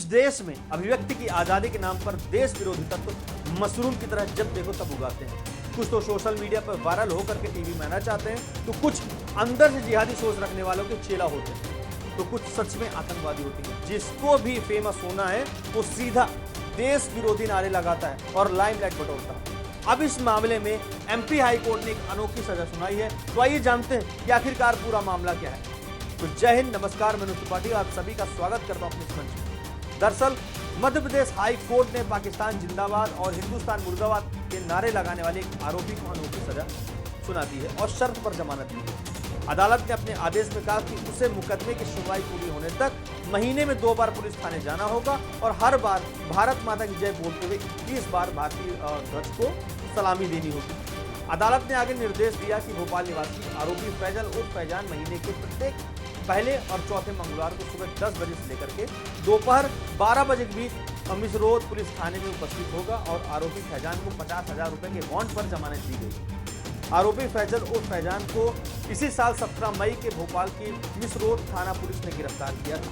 देश में अभिव्यक्ति की आजादी के नाम पर देश विरोधी तत्व मशरूम की तरह जब देखो तब उगाते हैं। कुछ तो सोशल मीडिया पर वायरल होकर के टीवी में आना चाहते हैं, तो कुछ अंदर से जिहादी सोच रखने वालों के चेला होते हैं, तो कुछ सच में आतंकवादी होती हैं। जिसको भी फेमस होना है वो सीधा देश विरोधी नारे लगाता है और लाइमलाइट बटोरता है। अब इस मामले में एमपी हाई कोर्ट ने एक अनोखी सजा सुनाई है। तो आइए जानते हैं कि आखिरकार पूरा मामला क्या है। तो जय हिंद, नमस्कार, मैं त्रिपाठी आप सभी का स्वागत करता हूं अपने इस मंच में। दरअसल मध्य प्रदेश हाई कोर्ट ने पाकिस्तान जिंदाबाद और हिंदुस्तान मुर्दाबाद के नारे लगाने वाले एक आरोपी को अनोखी सजा सुना दी है और शर्त पर जमानत दी है। अदालत ने अपने आदेश में कहा कि उसे मुकदमे की सुनवाई पूरी होने तक महीने में 2 बार पुलिस थाने जाना होगा और हर बार भारत माता की जय बोलते हुए 21 बार भारतीय ध्वज को सलामी देनी होगी। अदालत ने आगे निर्देश दिया कि भोपाल निवासी आरोपी फैजल उर्फ फैजान महीने के प्रत्येक पहले और चौथे मंगलवार को सुबह 10 बजे से लेकर के दोपहर 12 बजे के बीच मिस रोड पुलिस थाने में उपस्थित होगा और आरोपी फैजान को 50,000 रुपए के बॉन्ड पर जमानत दी गई। आरोपी फैजल उर्फ फैजान को इसी साल 17 मई के भोपाल की मिस रोड थाना पुलिस ने गिरफ्तार किया था।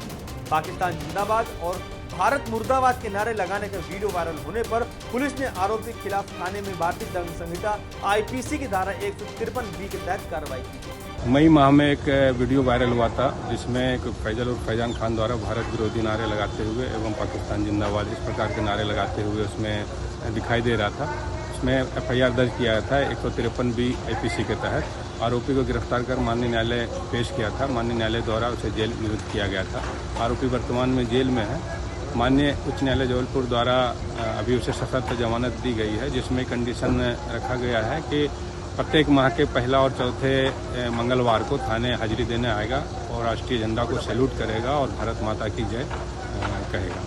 पाकिस्तान जिंदाबाद और भारत मुर्दाबाद के नारे लगाने का वीडियो वायरल होने पर पुलिस ने आरोपी के खिलाफ थाने में भारतीय दंड संहिता आईपीसी की धारा 153B के तहत कार्रवाई की। मई माह में एक वीडियो वायरल हुआ था जिसमें एक फैजल और फैजान खान द्वारा भारत विरोधी नारे लगाते हुए एवं पाकिस्तान जिंदाबाद इस प्रकार के नारे लगाते हुए उसमें दिखाई दे रहा था। उसमें एफआईआर दर्ज किया था 153B आईपीसी के तहत। आरोपी को गिरफ्तार कर माननीय न्यायालय पेश किया था। माननीय न्यायालय द्वारा उसे जेल नियुक्त किया गया था। आरोपी वर्तमान में जेल में है। माननीय उच्च न्यायालय जबलपुर द्वारा अभी उसे सशर्त जमानत दी गई है, जिसमें कंडीशन रखा गया है कि प्रत्येक माह के पहला और चौथे मंगलवार को थाने हाजिरी देने आएगा और राष्ट्रीय झंडा को सैल्यूट करेगा और भारत माता की जय कहेगा।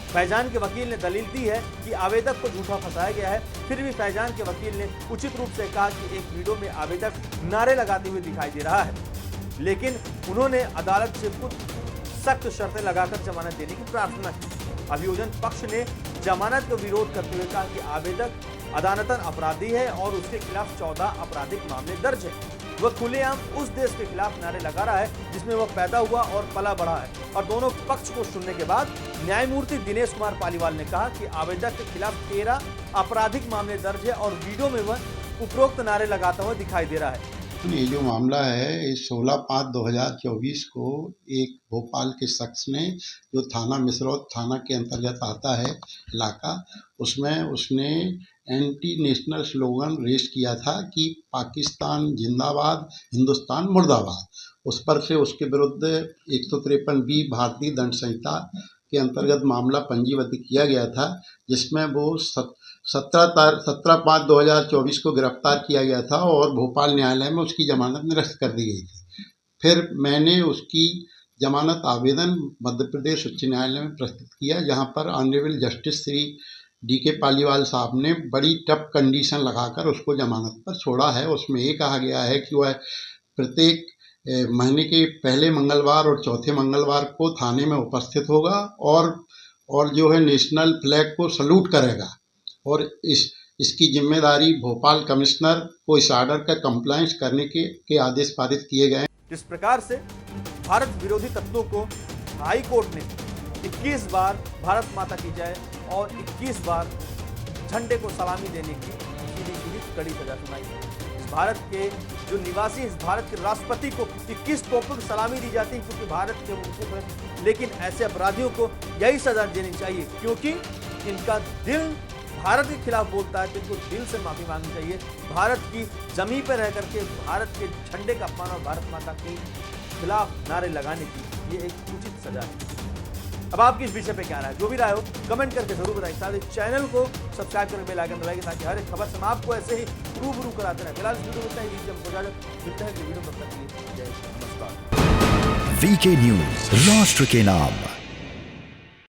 फैजान के वकील ने दलील दी है कि आवेदक को झूठा फंसाया गया है। फिर भी फैजान के वकील ने उचित रूप से कहा कि एक वीडियो में आवेदक नारे लगाते हुए दिखाई दे रहा है, लेकिन उन्होंने अदालत से कुछ सख्त शर्तें लगाकर जमानत देने की प्रार्थना की। अभियोजन पक्ष ने जमानत का विरोध करते हुए कहा कि आवेदक अदालतन अपराधी है और उसके खिलाफ 14 आपराधिक मामले दर्ज है। वह खुलेआम उस देश के खिलाफ नारे लगा रहा है जिसमें वह पैदा हुआ और पला बढ़ा है। और दोनों पक्ष को सुनने के बाद न्यायमूर्ति दिनेश कुमार पालीवाल ने कहा कि आवेदक के खिलाफ 13 आपराधिक मामले दर्ज है और वीडियो में वह उपरोक्त नारे लगाता हुआ दिखाई दे रहा है। ये जो मामला है इस 16/5/2024 को एक भोपाल के शख्स ने, जो थाना मिसरौद थाना के अंतर्गत आता है इलाका, उसमें उसने एंटी नेशनल स्लोगन रेस किया था कि पाकिस्तान जिंदाबाद, हिंदुस्तान मुर्दाबाद। उस पर से उसके विरुद्ध 153B भारतीय दंड संहिता के अंतर्गत मामला पंजीबद्ध किया गया था, जिसमें वो 17/5/2024 को गिरफ्तार किया गया था और भोपाल न्यायालय में उसकी जमानत निरस्त कर दी गई थी। फिर मैंने उसकी जमानत आवेदन मध्य प्रदेश उच्च न्यायालय में प्रस्तुत किया, जहां पर honourable justice Shri DK Paliwal साहब ने बड़ी टफ कंडीशन लगाकर उसको जमानत पर छोड़ा है। उसमें ये कहा गया है कि वह प्रत्येक महीने के पहले मंगलवार और चौथे मंगलवार को थाने में उपस्थित होगा और जो है नेशनल फ्लैग को सल्यूट करेगा और इसकी जिम्मेदारी भोपाल कमिश्नर को इस आर्डर का कंप्लायंस करने के आदेश पारित किए गए। इस प्रकार से भारत विरोधी तत्वों को हाई कोर्ट ने 21 बार भारत माता की जय और 21 बार झंडे को सलामी देने की सीधी कड़ी सजा सुनाई है। इस भारत के जो निवासी, इस भारत के राष्ट्रपति को 21 तोपों की सलामी दी जाती है क्योंकि भारत के मुल्क है, लेकिन ऐसे अपराधियों को यही सजा देनी चाहिए क्योंकि इनका दिल भारत के खिलाफ बोलता है, तो इनको दिल से माफी मांगनी चाहिए। भारत की जमीन पर रह करके भारत के झंडे का अपमान और भारत माता के खिलाफ नारे लगाने की ये एक उचित सजा है। अब आपकी इस विषय पे क्या राय है? जो भी राय हो कमेंट करके जरूर बताइए। साथ ही चैनल को सब्सक्राइब करके बेल आइकन दबाइए ताकि हर एक खबर से हम आपको ऐसे ही रूबरू कराते रहें। फिलहाल इस वीडियो में इतना ही। मिलते हैं वीडियो में, तब तक के लिए जय हिंद, नमस्कार। VK न्यूज, राष्ट्र के नाम।